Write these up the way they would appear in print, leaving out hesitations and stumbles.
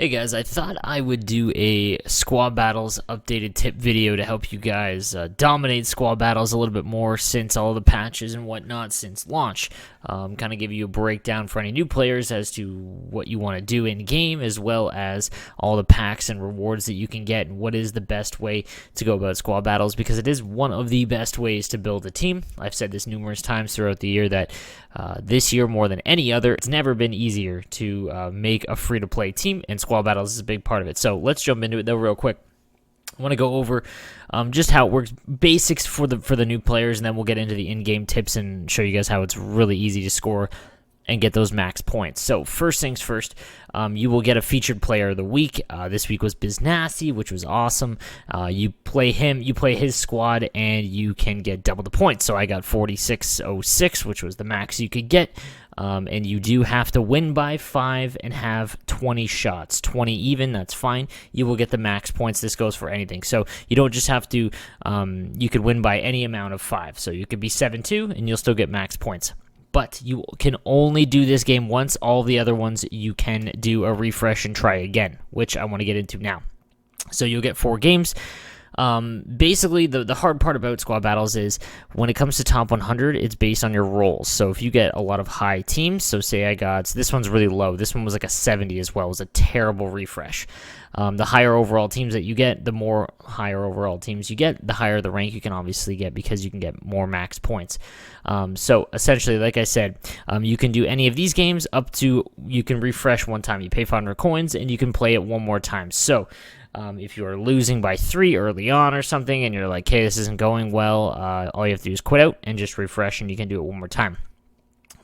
Hey guys, I thought I would do a Squad Battles updated tip video to help you guys dominate Squad Battles a little bit more since all the patches and whatnot since launch. Kind of give you a breakdown for any new players as to what you want to do in game, as well as all the packs and rewards that you can get and what is the best way to go about Squad Battles, because it is one of the best ways to build a team. I've said this numerous times throughout the year that this year, more than any other, it's never been easier to make a free-to-play team, and Squad Battles is a big part of it. So let's jump into it though real quick. I want to go over just how it works, basics for the new players, and then we'll get into the in-game tips and show you guys how it's really easy to score and get those max points. So first things first, you will get a featured player of the week. This week was Biznassi, which was awesome. You play him, you play his squad, and you can get double the points. So I got 4606, which was the max you could get. And you do have to win by 5 and have 20 shots. 20 even, that's fine. You will get the max points. This goes for anything. So you don't just have to, you could win by any amount of 5. So you could be 7-2 and you'll still get max points. But you can only do this game once. All the other ones you can do a refresh and try again, which I want to get into now. So you'll get 4 games. Basically, the hard part about Squad Battles is when it comes to top 100, it's based on your rolls. So if you get a lot of high teams, so say I got, this one's really low. This one was like a 70 as well. It was a terrible refresh. The higher overall teams that you get, the more higher overall teams you get, the higher the rank you can obviously get because you can get more max points. So essentially, like I said, you can do any of these games up to, you can refresh one time. You pay 500 coins and you can play it one more time. So if you are losing by 3 early on or something and you're like, hey, this isn't going well, all you have to do is quit out and just refresh and you can do it one more time.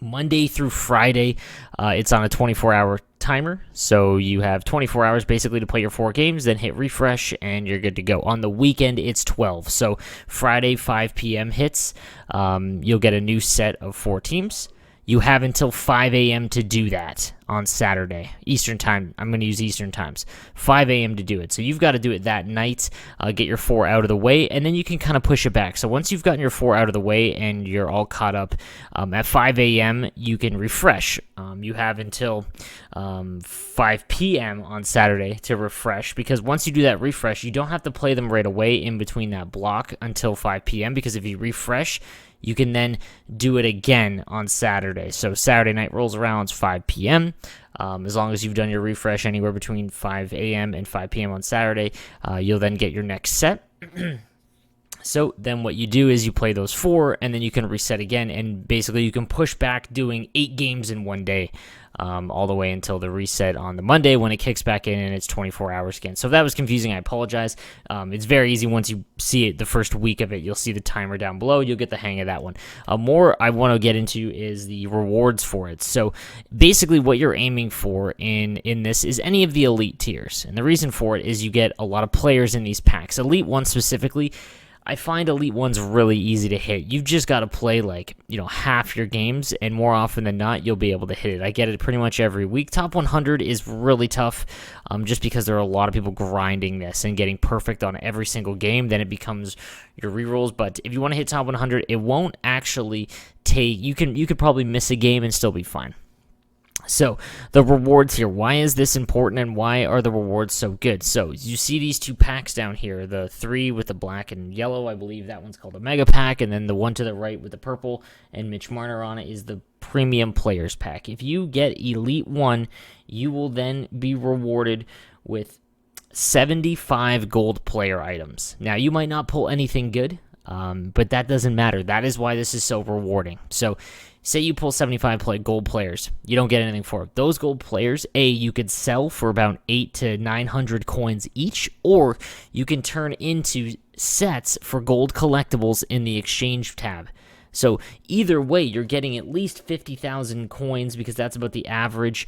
Monday through Friday, it's on a 24-hour timer, so you have 24 hours basically to play your 4 games, then hit refresh, and you're good to go. On the weekend, it's 12, so Friday, 5 p.m. hits, you'll get a new set of 4 teams. You have until 5 a.m. to do that on Saturday, Eastern time. I'm going to use Eastern times. 5 a.m. to do it. So you've got to do it that night, get your 4 out of the way, and then you can kind of push it back. So once you've gotten your 4 out of the way and you're all caught up, at 5 a.m. you can refresh. You have until 5 p.m. on Saturday to refresh, because once you do that refresh, you don't have to play them right away in between that block until 5 p.m. because if you refresh, you can then do it again on Saturday. So Saturday night rolls around, it's 5 p.m. As long as you've done your refresh anywhere between 5 a.m. and 5 p.m. on Saturday, you'll then get your next set. So then what you do is you play those 4, and then you can reset again, and basically you can push back doing 8 games in one day, all the way until the reset on the Monday when it kicks back in and it's 24 hours again. So if that was confusing, I apologize. It's very easy once you see it the first week of it. You'll see the timer down below. You'll get the hang of that one. More I want to get into is the rewards for it. So basically what you're aiming for in this is any of the elite tiers. And the reason for it is you get a lot of players in these packs. Elite 1 specifically, I find Elite 1's really easy to hit. You've just got to play half your games, and more often than not, you'll be able to hit it. I get it pretty much every week. Top 100 is really tough, just because there are a lot of people grinding this and getting perfect on every single game. Then it becomes your rerolls. But if you want to hit top 100, it won't actually take. You could probably miss a game and still be fine. So the rewards here, why is this important and why are the rewards so good? So you see these 2 packs down here, the 3 with the black and yellow, I believe that one's called a mega pack, and then the one to the right with the purple and Mitch Marner on it is the premium players pack. If you get Elite 1, you will then be rewarded with 75 gold player items. Now you might not pull anything good, but that doesn't matter. That is why this is so rewarding. So say you pull 75 gold players, you don't get anything for it. Those gold players, you could sell for about 800 to 900 coins each, or you can turn into sets for gold collectibles in the exchange tab. So either way, you're getting at least 50,000 coins, because that's about the average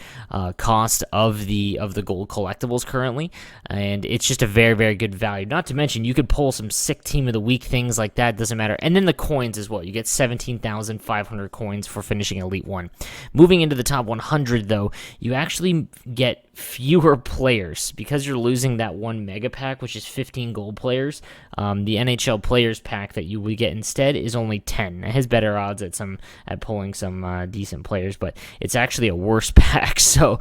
cost of the gold collectibles currently, and it's just a very, very good value. Not to mention, you could pull some sick team of the week things like that. Doesn't matter. And then the coins as well. You get 17,500 coins for finishing Elite 1. Moving into the top 100, though, you actually get fewer players because you're losing that one mega pack, which is 15 gold players. The NHL players pack that you would get instead is only 10. It has better odds at pulling some decent players, but it's actually a worse pack. So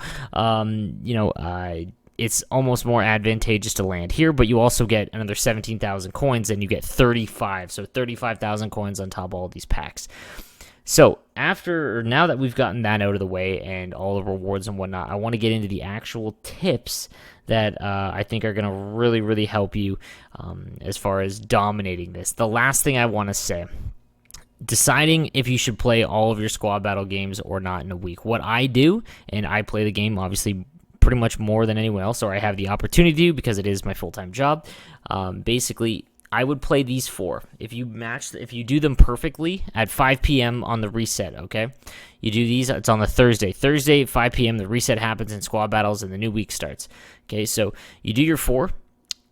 it's almost more advantageous to land here, but you also get another 17,000 coins, and you get 35. So 35,000 coins on top of all these packs. So now that we've gotten that out of the way and all the rewards and whatnot, I want to get into the actual tips that I think are going to really, really help you as far as dominating this. The last thing I want to say, deciding if you should play all of your squad battle games or not in a week. What I do, and I play the game obviously pretty much more than anyone else, or I have the opportunity to because it is my full-time job. Basically, I would play these 4. If you do them perfectly at 5 p.m. on the reset, okay? You do these, it's on the Thursday. Thursday at 5 p.m., the reset happens in squad battles and the new week starts. Okay, so you do your 4,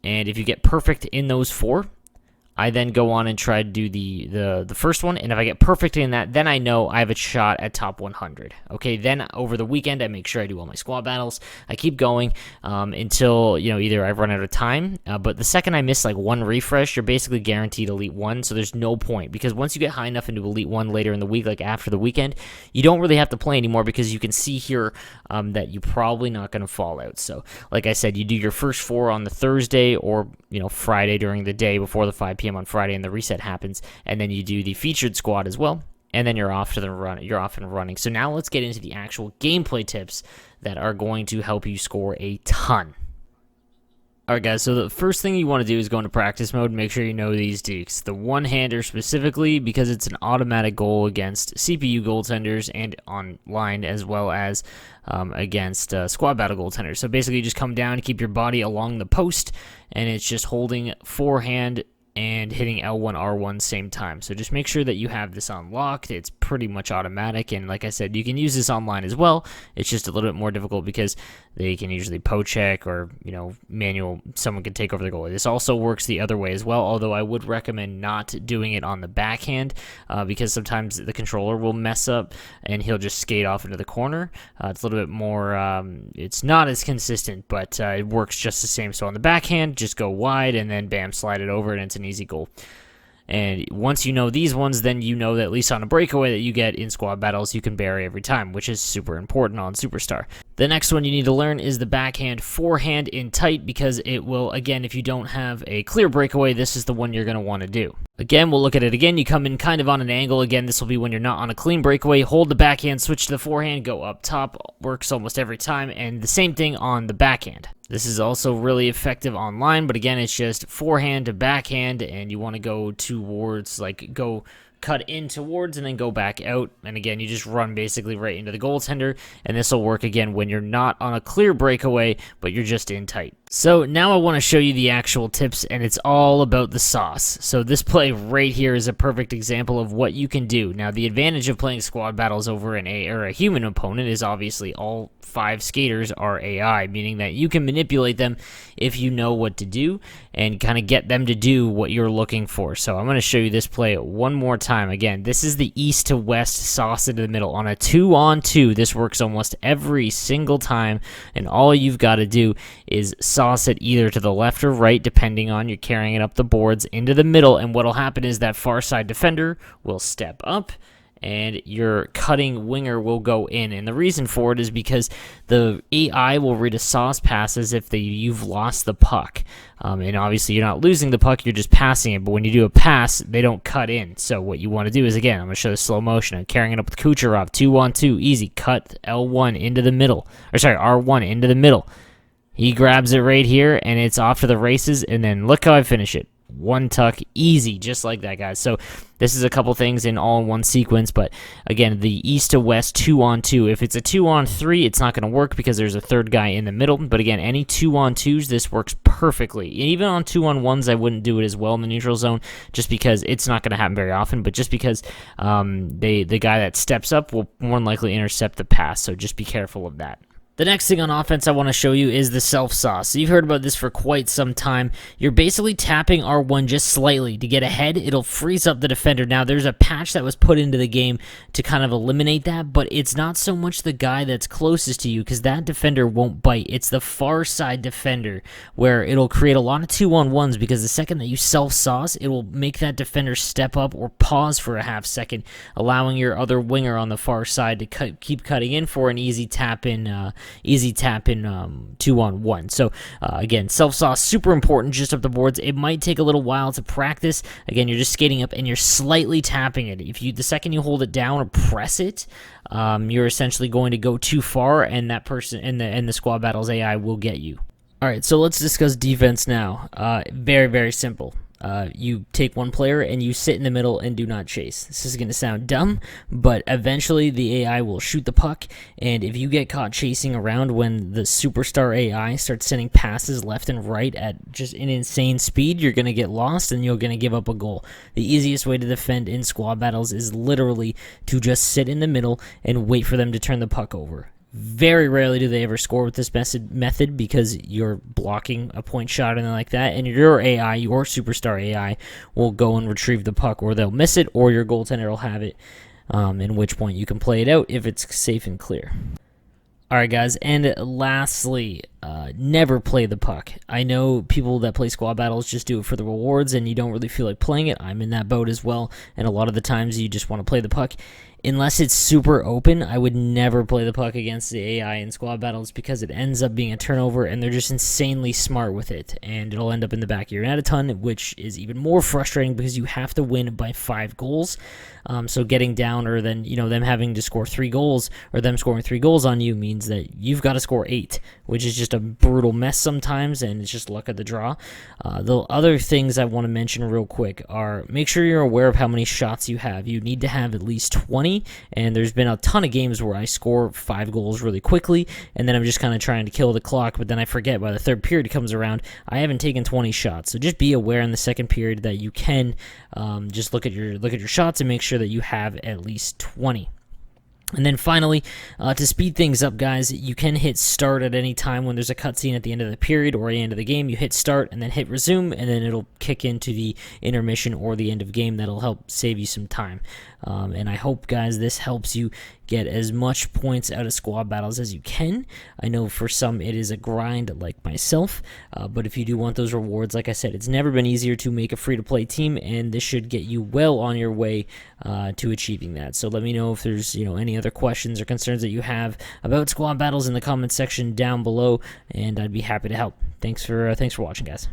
and if you get perfect in those 4, I then go on and try to do the first one, and if I get perfect in that, then I know I have a shot at top 100. Okay, then over the weekend, I make sure I do all my squad battles. I keep going until, either I've run out of time, but the second I miss like 1 refresh, you're basically guaranteed Elite 1, so there's no point, because once you get high enough into Elite 1 later in the week, like after the weekend, you don't really have to play anymore, because you can see here that you're probably not going to fall out. So, like I said, you do your first 4 on the Thursday or, Friday during the day before the 5 p.m. on Friday and the reset happens, and then you do the featured squad as well, and then you're off and running. So now let's get into the actual gameplay tips that are going to help you score a ton. Alright guys, so the first thing you want to do is go into practice mode. Make sure you know these dukes. The one-hander specifically, because it's an automatic goal against CPU goaltenders and online, as well as against squad battle goaltenders. So basically you just come down, keep your body along the post, and it's just holding forehand and hitting L1, R1 same time. So just make sure that you have this unlocked. It's pretty much automatic, and like I said, you can use this online as well. It's just a little bit more difficult because they can usually check or, manual, someone can take over the goalie. This also works the other way as well, although I would recommend not doing it on the backhand because sometimes the controller will mess up and he'll just skate off into the corner. It's a little bit more, it's not as consistent, but it works just the same. So on the backhand, just go wide and then bam, slide it over, and it's an easy goal. And once you know these ones, then you know that at least on a breakaway that you get in squad battles, you can bury every time, which is super important on Superstar. The next one you need to learn is the backhand forehand in tight, because it will, again, if you don't have a clear breakaway, this is the one you're going to want to do. Again, we'll look at it again. You come in kind of on an angle. Again, this will be when you're not on a clean breakaway. Hold the backhand, switch to the forehand, go up top. Works almost every time, and the same thing on the backhand. This is also really effective online, but again, it's just forehand to backhand, and you want to go towards, go cut in towards and then go back out. And again, you just run basically right into the goaltender, and this will work again when you're not on a clear breakaway, but you're just in tight. So now I want to show you the actual tips, and it's all about the sauce. So this play right here is a perfect example of what you can do. Now, the advantage of playing squad battles over a human opponent is obviously all 5 skaters are AI, meaning that you can manipulate them if you know what to do and kind of get them to do what you're looking for. So I'm going to show you this play one more time. Again, this is the east to west sauce into the middle. On a 2-on-2, this works almost every single time, and all you've got to do is sauce it either to the left or right, depending on you're carrying it up the boards into the middle, and what'll happen is that far side defender will step up and your cutting winger will go in. And the reason for it is because the AI will read a sauce pass as if you've lost the puck. And obviously you're not losing the puck, you're just passing it. But when you do a pass, they don't cut in. So what you want to do is, again, I'm going to show the slow motion. I'm carrying it up with Kucherov, 2-on-2, easy. Cut L1 into the middle. Or sorry, R1 into the middle. He grabs it right here, and it's off to the races, and then look how I finish it. One tuck, easy, just like that, guys. So this is a couple things in all in one sequence, but again, the east to west 2-on-2. If it's a 2-on-3, it's not going to work because there's a third guy in the middle, but again, any 2-on-2s, this works perfectly. Even on 2-on-1s, I wouldn't do it as well in the neutral zone, just because it's not going to happen very often, but just because the guy that steps up will more than likely intercept the pass, so just be careful of that. The next thing on offense I want to show you is the self-sauce. So you've heard about this for quite some time. You're basically tapping R1 just slightly to get ahead. It'll freeze up the defender. Now, there's a patch that was put into the game to kind of eliminate that, but it's not so much the guy that's closest to you, because that defender won't bite. It's the far side defender where it'll create a lot of 2-on-1s, because the second that you self-sauce, it will make that defender step up or pause for a half second, allowing your other winger on the far side to keep cutting in for an easy tap-in easy tap in 2-on-1. So again, self-saw, super important just up the boards. It might take a little while to practice. Again, you're just skating up and you're slightly tapping it. If you, the second you hold it down or press it, you're essentially going to go too far, and that person and the Squad Battles AI will get you. All right, so let's discuss defense now. Very, very simple. You take one player and you sit in the middle and do not chase. This is going to sound dumb, but eventually the AI will shoot the puck, and if you get caught chasing around when the superstar AI starts sending passes left and right at just an insane speed, you're going to get lost and you're going to give up a goal. The easiest way to defend in squad battles is literally to just sit in the middle and wait for them to turn the puck over. Very rarely do they ever score with this method because you're blocking a point shot or anything like that, and your AI, your superstar AI, will go and retrieve the puck, or they'll miss it, or your goaltender will have it, in which point you can play it out if it's safe and clear. Alright guys, and lastly, never play the puck. I know people that play squad battles just do it for the rewards and you don't really feel like playing it. I'm in that boat as well, and a lot of the times you just want to play the puck. Unless it's super open, I would never play the puck against the AI in squad battles because it ends up being a turnover and they're just insanely smart with it, and it'll end up in the back of your net a ton, which is even more frustrating because you have to win by 5 goals. So getting down, or then them having to score 3 goals, or them scoring 3 goals on you, means that you've got to score 8, which is just a brutal mess sometimes, and it's just luck of the draw. The other things I want to mention real quick are, make sure you're aware of how many shots you have. You need to have at least 20, and there's been a ton of games where I score 5 goals really quickly, and then I'm just kind of trying to kill the clock, but then I forget by the third period comes around, I haven't taken 20 shots. So just be aware in the second period that you can just look at your shots and make sure that you have at least 20. And then finally, to speed things up, guys, you can hit start at any time when there's a cutscene at the end of the period or the end of the game. You hit start and then hit resume, and then it'll kick into the intermission or the end of game. That'll help save you some time. And I hope, guys, this helps you get as much points out of squad battles as you can. I know for some it is a grind, like myself, but if you do want those rewards, like I said, it's never been easier to make a free-to-play team, and this should get you well on your way to achieving that. So let me know if there's any other questions or concerns that you have about squad battles in the comments section down below, and I'd be happy to help. Thanks for watching, guys.